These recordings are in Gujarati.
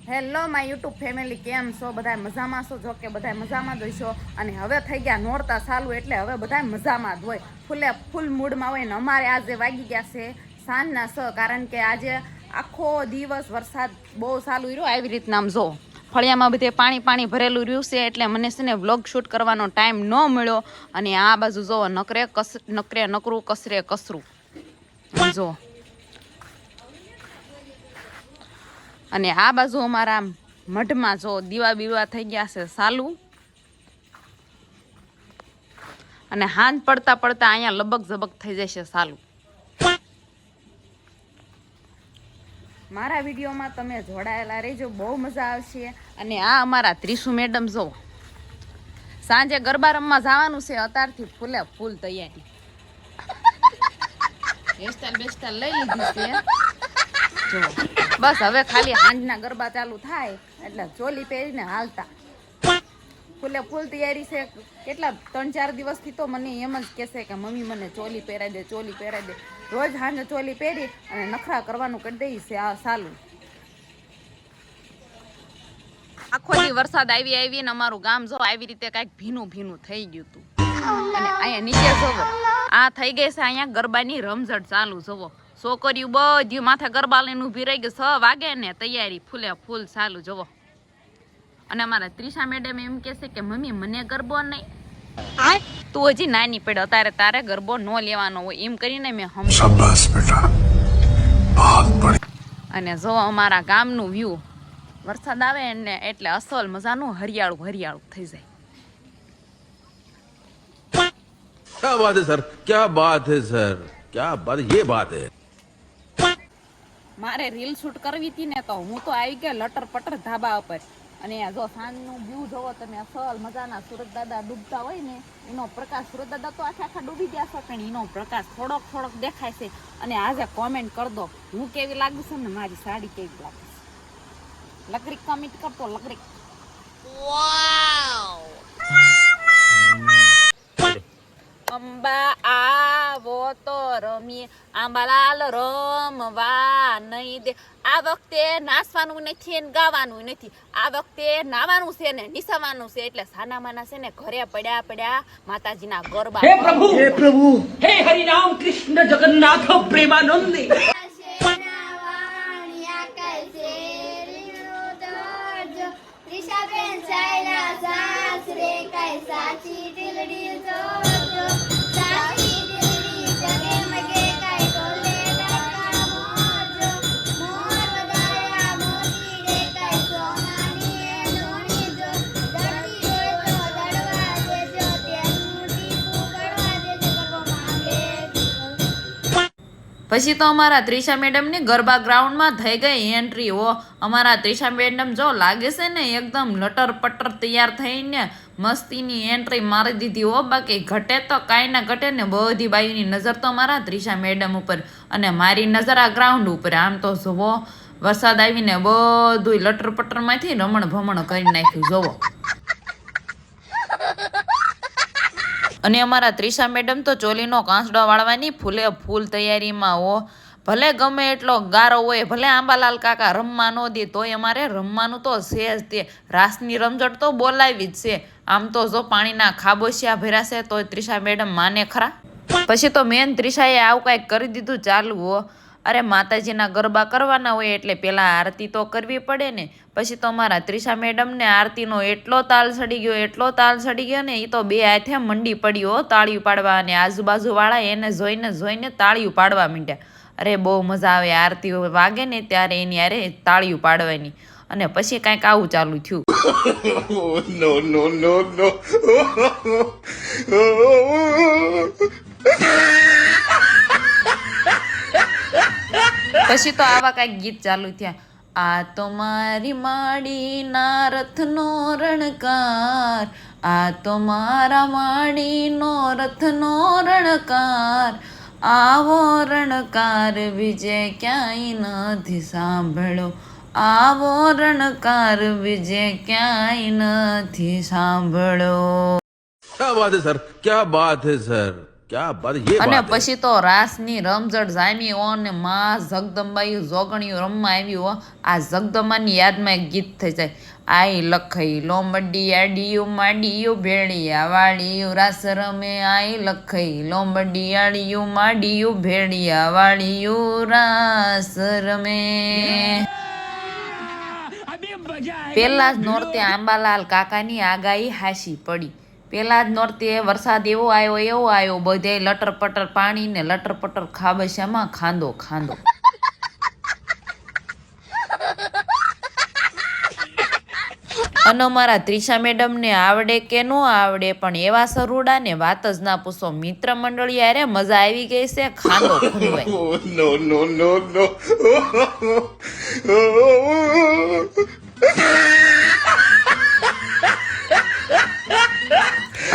હેલો માય યુટ્યુબ ફેમિલી, કેમ છો? બધા મજામાં છો? જો કે બધા મજામાં જ હોઈશો. અને હવે થઈ ગયા નોરતા ચાલુ, એટલે હવે બધા મજામાં જ હોય, ફૂલ મૂડમાં હોય. ને અમારે આજે વાગી ગયા છે સાંજના 6, કારણ કે આજે આખો દિવસ વરસાદ બહુ ચાલુ રહ્યો. આવી રીતના આમ જો ફળિયામાં બધે પાણી ભરેલું રહ્યું છે, એટલે મને છે ને વ્લોગ શૂટ કરવાનો ટાઈમ ન મળ્યો. અને આ બાજુ જો નકરું કસરું જો. અને આ બાજુ અમારા મઢમાં જો દીવા બીવા થઈ ગયા છે ચાલુ. અને હાંજ પડતા અહીંયા લબક ઝબક થઈ જશે ચાલુ. મારા વિડીયોમાં તમે જોડાયેલા રહેજો, બહુ મજા આવશે. અને આ અમારા ત્રિશુ મેડમ જો સાંજે ગરબા રમવા જવાનું છે, અત્યારથી ફૂલ તૈયારી. હેરસ્ટાઈલ બેસ્ટાઈલ લઈ લીધી છે જો. બસ હવે ખાલી હાંજના ગરબા ચાલુ થાય એટલે ચોલી પહેરીને હાલતા. ફૂલ તૈયારી છે. કેટલા 3-4 દિવસથી તો મને એમ જ કહેશે કે મમ્મી મને ચોલી પહેરાવી દે. રોજ હાંજે ચોલી પહેરી અને નખરા કરવાનું કરી દઈ છે આ ચાલુ. આખો દી વરસાદ આવી ને અમારું ગામ જો આવી રીતે કાંઈક ભીનું થઈ ગયું હતું. અને અહીંયા નીચે જોવો, આ થઈ ગઈ છે અહીંયા ગરબાની રમઝટ ચાલુ. જોવો છોકરીઓ બધી માથે ગરબા લઈને ઊભી રહી ગઈ. 6 વાગે ને તૈયારી ફૂલ ચાલુ જોવો. અને અમારા ત્રિષા મેડમ એમ કહેશે કે મમ્મી મને ગરબો નહીં, તું હજી નાની પડે, અત્યારે તારે ગરબો ન લેવાનો હોય, એમ કરીને મેં અને જો અમારા ગામનું વ્યૂ વરસાદ આવે ને એટલે અસલ મજાનું હરિયાળું થઈ જાય. क्या बात है सर, क्या बात है सर, क्या बात, ये बात है. મારે રીલ શૂટ કરવી હતી ને, તો હું તો આવી ગયા લટર પટર ધાબા ઉપર. અને જો સાંજનું વ્યૂ જોવો તમે, અસલ મજાના સુરત દાદા ડૂબતા હોય ને એનો પ્રકાશ. સુરત દાદા તો આખા ડૂબી ગયા છે, પણ એનો પ્રકાશ થોડોક દેખાય છે. અને આજે કોમેન્ટ કરી દો હું કેવી લાગુ છું ને મારી સાડી કેવી લાગે છે. લકડીક કમેન્ટ કરતો, લકડીક. વાવ! અંબા આવો તો રમીએ, આંબાલાલ રમવા નહીં દે. આ વખતે નાચવાનું નથી ને ગાવાનું નથી, આ વખતે નાવાનું છે ને નિસાવાનું છે. એટલે સાનામાના છે ને ઘરે પડ્યા માતાજીના ગરબા. હે પ્રભુ હે હરિ રામ કૃષ્ણ જગન્નાથ પ્રેમાનંદ. પછી તો અમારા ત્રિષા મેડમની ગરબા ગ્રાઉન્ડમાં થઈ ગઈ એન્ટ્રી. અમારા ત્રિષા મેડમ જો લાગે છે ને એકદમ લટર પટર તૈયાર થઈને મસ્તીની એન્ટ્રી મારી દીધી. બાકી ઘટે તો કાંઈ ના ઘટે ને, બધી બાયુની નજર તો મારા ત્રિષા મેડમ ઉપર અને મારી નજર આ ગ્રાઉન્ડ ઉપર. આમ તો જોવો વરસાદ આવીને બધું લટર પટરમાંથી રમણ ભમણ કરી નાખ્યું જોવો. અને અમારા ત્રિષા મેડમ તો ચોલીનો કાંસડો વાળવાની ફૂલ તૈયારીમાં. ભલે ગમે એટલો ગારો હોય, ભલે આંબાલાલ કાકા રમવા ન દે, તોય અમારે રમવાનું તો છે જ. તે રાસની રમઝટ તો બોલાવી જ છે. આમ તો જો પાણીના ખાબોશિયા ભર્યા છે તો ત્રિષા મેડમ માને ખરા. પછી તો મેન ત્રિષાએ આવું કાંઈક કરી દીધું ચાલુ. અરે માતાજીના ગરબા કરવાના હોય એટલે પેલા આરતી તો કરવી પડે ને. પછી તો અમારા ત્રિષા મેડમને આરતીનો એટલો તાલ ચડી ગયો ને, એ તો 2 હાથે મંડી પડ્યો તાળીઓ પાડવા. અને આજુબાજુવાળા એને જોઈને તાળીઓ પાડવા માંડ્યા. અરે બહુ મજા આવે, આરતી વાગે ને ત્યારે એની અરે તાળીઓ પાડવાની. અને પછી કાંઈક આવું ચાલુ થયું. પછી તો આવા કાંઈક ગીત ચાલુ થયા. આ તો મારી માડીના રથનો રણકાર, આ તો મારા માડીનો રથનો રણકાર, આવો રણકાર વિજય ક્યાંય નથી સાંભળ્યો, આવો રણકાર વિજય ક્યાંય નથી સાંભળ્યો. क्या बात है सर, क्या बात है सर, क्या बात है, ये અને बात है। પછી તો રાસની રમઝટ જામી હો ને માં જગદંબાયું જોગણિયું રમવા આવ્યું હો. આ જગદંબાની યાદમાં એક ગીત થઈ જાય. આઈ લખઈ લોમડી આડિયું માડિયું ભેળિયા વાળિયું રાસ રમે આઈ લખઈ લોમડી આડિયું માડિયું ભેળિયા વાળિયું રાસ રમે. પેલા જ નોરતે આંબાલાલ કાકાની આગાહી હાસી પડી. પેલા જ નોરતે વરસાદ એવો આવ્યો બધે લટર પટર પાણી ને લટર પટર ખાબસ્યામાં ખાંદો ખાંદો. અને અમારા ત્રિષા મેડમ ને આવડે કે ન આવડે પણ એવા સરુડા ને વાત જ ના પૂછો. મિત્ર મંડળી અરે મજા આવી ગઈ છે ખાંદો ખૂંદવાય.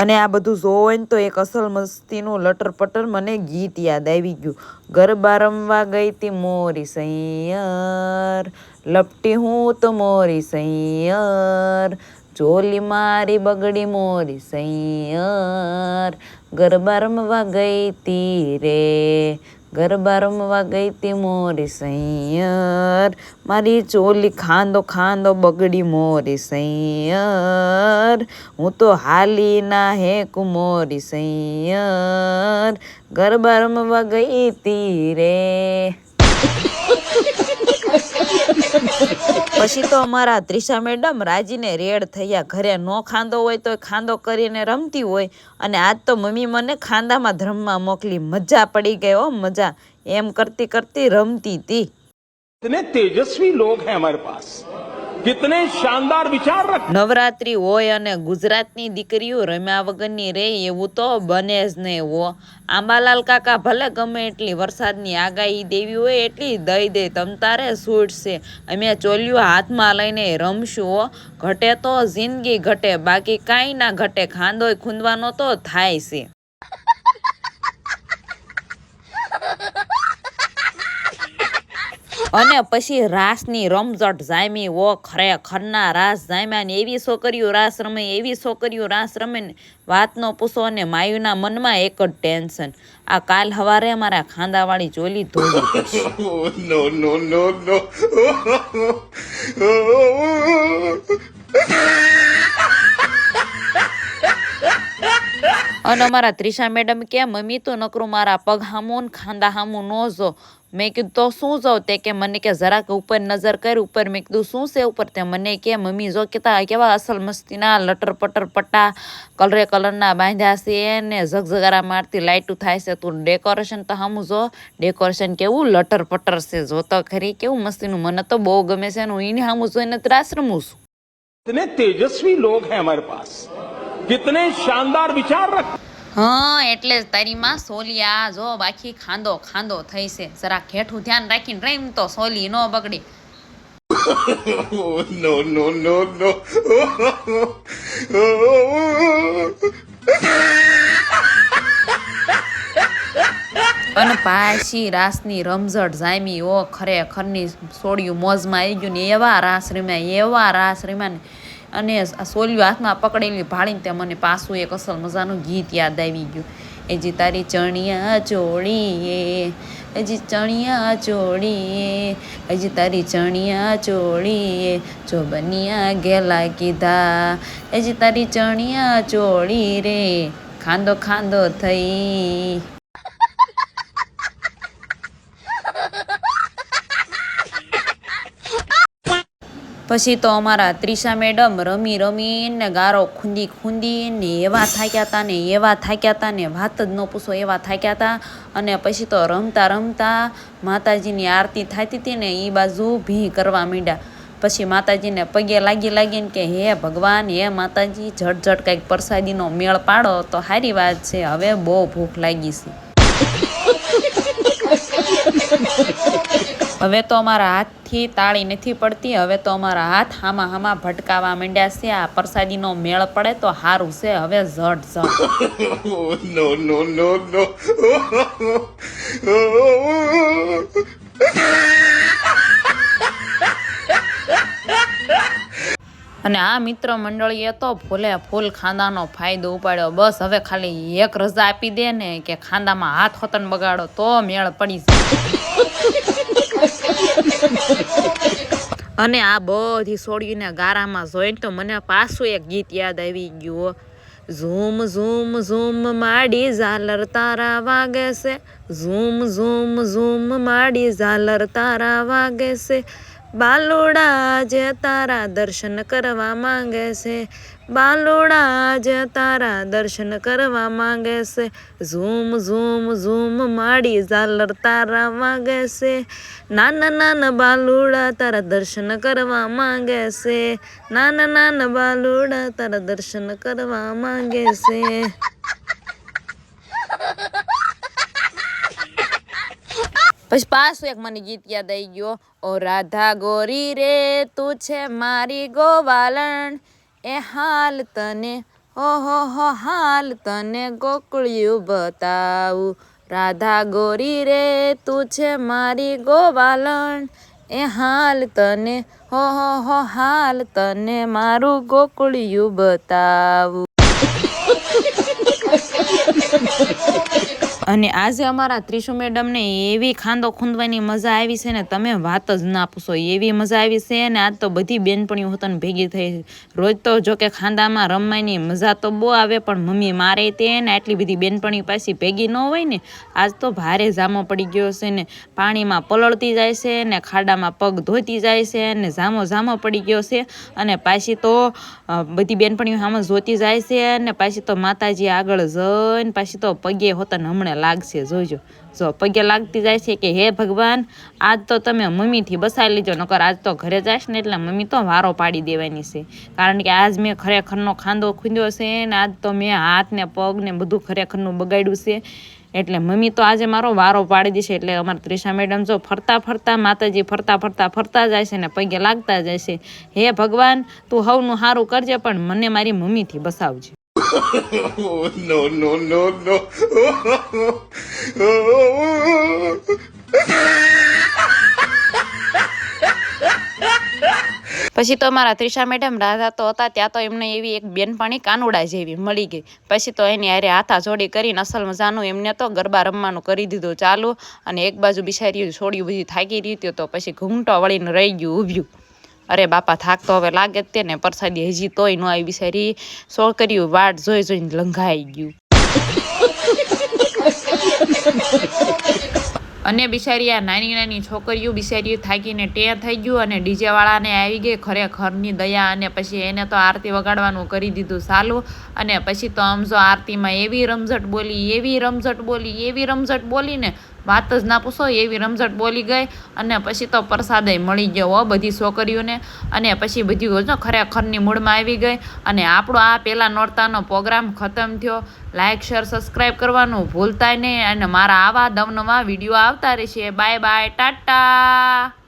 અને આ બધું જોવો ને તો એક અસલ મસ્તીનું લટર પટર મને ગીત યાદ આવી ગયું. ગરબા રમવા ગઈ તી મોરી સૈયર લપટી હું તો મોરી સૈયર ચોલી મારી બગડી મોરી સૈયર ગરબા રમવા ગઈ તી રે ગરબા રમવા ગઈ તી મોરી સૈયર મારી ચોલી ખાંદો ખાંદો બગડી મોરી સૈયર હું તો હાલી ના હે કુમોરી સૈયર ગરબા રમવા ગઈ તી રે. પછી તો અમારા ત્રિષા મેડમ રાજીને રેડ થયા. ઘરે નો ખાંદો હોય તો ખાંદો કરીને રમતી હોય અને આજ તો મમ્મી મને ખાંદામાં ધ્રમમાં મોકલી. મજા પડી ગઈ હો મજા. એમ કરતી કરતી રમતી હતી. कितने तेजस्वी लोग हैं हमारे पास, कितने शानदार विचार रख। નવરાત્રી હોય અને ગુજરાતની દીકરીઓ રમ્યા વગરની રે એવું તો બને જ નહીં હો. આંબાલાલ કાકા ભલે ગમે એટલી વરસાદની આગાહી દેવી હોય એટલી દઈ દે તમતારે છૂટશે. અમે ચોલ્યું હાથમાં લઈને રમશું હો. ઘટે તો જિંદગી ઘટે બાકી કાંઈ ના ઘટે. ખાંદોય ખૂંદવાનો તો થાય છે. અને પછી રાસની રમઝટ જામી ઓ ખરેખરના રાસ જામ્યા ને એવી છોકરીઓ રાસ રમે એવી છોકરીઓ રાસ રમે ને વાત નો પૂછો. અને માયુના મનમાં એક જ ટેન્શન આ કાલ હવારે અમારા ખાંદાવાળી ચોલી ધોવી પડશે. नो नो नो नो અને અમારા ત્રિષા મેડમ કે મમ્મી તો નકરું મારા પગ હામું ને ખાંદા હામું ન જો. મેં કીધું તો શું જાઉં? તે કે મને કે જરાક ઉપર નજર કર ઉપર. મેં કીધું શું છે ઉપર? તે મને કે મમ્મી જો કેવા અસલ મસ્તીના લટર પટર પટ્ટા કલરે કલરના બાંધ્યા છે ને ઝગઝગારા મારતી લાઇટું થાય છે. તું ડેકોરેશન તો હામું જો ડેકોરેશન કેવું લટર પટર છે. જો તો ખરી કેવું મસ્તીનું. મને તો બહુ ગમે છે ને હું એને હામું જોઈને ત્રાસ રમું છું. कितने तेजस्वी लोग हैं हमारे पास, कितने शानदार विचार रख। હા એટલે જ તારી માં સોલિયા જો બાકી ખાંદો ખાંદો થઈ છે. જરા ઘેઠું ધ્યાન રાખીને રહીમ તો સોલી નો બગડે. नो नो नो नो અને પાછી રાસની રમઝટ જામી ઓ ખરેખરની સોડિયું મોજમાં આવી ગયું ને એવા રાસ રમ્યા ને. અને આ સોલિયું હાથમાં પકડેલી ભાળીને તે મને પાછું એક અસલ મજાનું ગીત યાદ આવી ગયું. એજી તારી ચણિયા ચોળીએ હજી ચણિયા ચોળીએ હજી તારી ચણિયા ચોળીએ જો બનિયા ગેલા કીધા હજી તારી ચણિયા ચોળી રે ખાંદો ખાંદો થઈ. પછી તો અમારા ત્રિષા મેડમ રમી રમીને ગારો ખૂંદી ને એવા થાક્યા હતા ને વાત જ ન પૂછો એવા થાક્યા હતા. અને પછી તો રમતા રમતા માતાજીની આરતી થતી હતી ને એ બાજુ ભી કરવા માંડ્યા. પછી માતાજીને પગે લાગીને કે હે ભગવાન હે માતાજી ઝટ કંઈક પ્રસાદીનો મેળ પાડો તો સારી વાત છે. હવે બહુ ભૂખ લાગી છે. હવે તો અમારા હાથથી તાળી નથી પડતી. હવે તો અમારા હાથ હામાં ભટકાવા માંડ્યા છે. આ પ્રસાદીનો મેળ પડે તો સારું છે. હવે ઝટ नो नो नो नो અને આ મિત્ર મંડળીએ તો ફૂલે ફૂલ ખાંદાનો ફાયદો ઉપાડ્યો. બસ હવે ખાલી એક રજા આપી દે ને કે ખાંદામાં હાથ હોતન બગાડો તો મેળ પડી જાય. અને આ બધી છોડીને ગારામાં જોઈને તો મને પાછું એક ગીત યાદ આવી ગયું. ઝૂમ ઝૂમ ઝૂમ માડી ઝાલર તારા વાગે છે, ઝૂમ ઝૂમ ઝૂમ માડી ઝાલર તારા વાગે છે, બાલુડા જે તારા દર્શન કરવા માંગે છે, બાલુડા જે તારા દર્શન કરવા માંગે છે, ઝૂમ ઝૂમ ઝૂમ માડી ઝાલર તારા વાગે છે, નાના નાના બાલુડા તારા દર્શન કરવા માંગે છે, નાના નાના બાલુડા તારા દર્શન કરવા માંગે છે. પછી પાછું એક મને ગીત યાદ આવી ગયો. ઓ રાધા ગોરી રે તું છે મારી ગોવાલણ, એ હાલ તને હો હાલ તને ગોકળિયું બતાવું, રાધા ગોરી રે તું છે મારી ગોવાલણ, એ હાલ તને હો હાલ તને મારું ગોકળિયું બતાવું. અને આજે અમારા ત્રિશુ મેડમને એવી ખાંદો ખૂંદવાની મજા આવી છે ને તમે વાત જ ના પૂછો, એવી મજા આવી છે ને. આજ તો બધી બેનપણીઓ હોતને ભેગી થઈ. રોજ તો જો કે ખાંદામાં રમવાની મજા તો બહુ આવે પણ મમ્મી મારે તે ને આટલી બધી બેનપણીઓ પાછી ભેગી ન હોય ને. આજ તો ભારે જામો પડી ગયો છે ને, પાણીમાં પલળતી જાય છે ને, ખાડામાં પગ ધોતી જાય છે ને, જામો પડી ગયો છે. અને પાછી તો બધી બેનપણીઓ સામે જોતી જાય છે ને પાછી તો માતાજી આગળ જઈને પાછી તો પગે હોતને હમણાં લાગશે. જોજો જો પગે લાગતી જાય છે કે હે ભગવાન આજ તો તમે મમ્મીથી બસાવી લીજો, નકર આજ તો ઘરે જઈશ ને એટલે મમ્મી તો વારો પાડી દેવાની છે. કારણ કે આજ મેં ખરેખરનો ખાંદો ખૂંદ્યો છે ને આજ તો મેં હાથ ને પગ ને બધું ખરેખરનું બગાડ્યું છે. એટલે મમ્મી તો આજે મારો વારો પાડી દેશે. એટલે અમારા ત્રિષા મેડમ જો ફરતા માતાજી ફરતા જાય છે ને પગે લાગતા જાય છે. હે ભગવાન તું હવનું સારું કરજે પણ મને મારી મમ્મીથી બસાવજે. no, no, no, no. પછી તો અમારા ત્રિષા મેડમ રાધા તો હતા ત્યાં તો એમને એવી એક બેનપણી કાનુડા જેવી મળી ગઈ. પછી તો એની હારે હાથા જોડી કરીને અસલ મજાનું એમને તો ગરબા રમવાનું કરી દીધું ચાલુ. અને એક બાજુ બિચારી છોડી બધી થાકી રહી હતી તો પછી ઘૂંટો વળીને રહી ગયું ઊભ્યું. અરે બાપા થાક તો હવે લાગે જ તે ને, પરસાદી હજી તોય ન આવી. બિચારી છોકરીઓ વાટ જોઈને લંઘાઈ ગયું. અને બિચારી આ નાની છોકરીઓ બિચારીઓ થાકીને ટેર થઈ ગયું. અને ડીજે વાળાને આવી ગઈ ખરેખરની દયા. અને પછી એને તો આરતી વગાડવાનું કરી દીધું ચાલુ. અને પછી તો આમ જો આરતીમાં એવી રમઝટ બોલી ને વાત જ ના પૂછો, એવી રમઝટ બોલી ગઈ. અને પછી તો પ્રસાદય મળી ગયો બધી છોકરીઓને. અને પછી બધી ખરેખરની મૂડમાં આવી ગઈ. અને આપણો આ પહેલા નોરતાનો પ્રોગ્રામ ખતમ થયો. લાઇક શેર સબસ્ક્રાઈબ કરવાનું ભૂલતા નહીં. અને મારા આવા નવા વિડીયો આવતા રહેશે. Bye bye, Tata.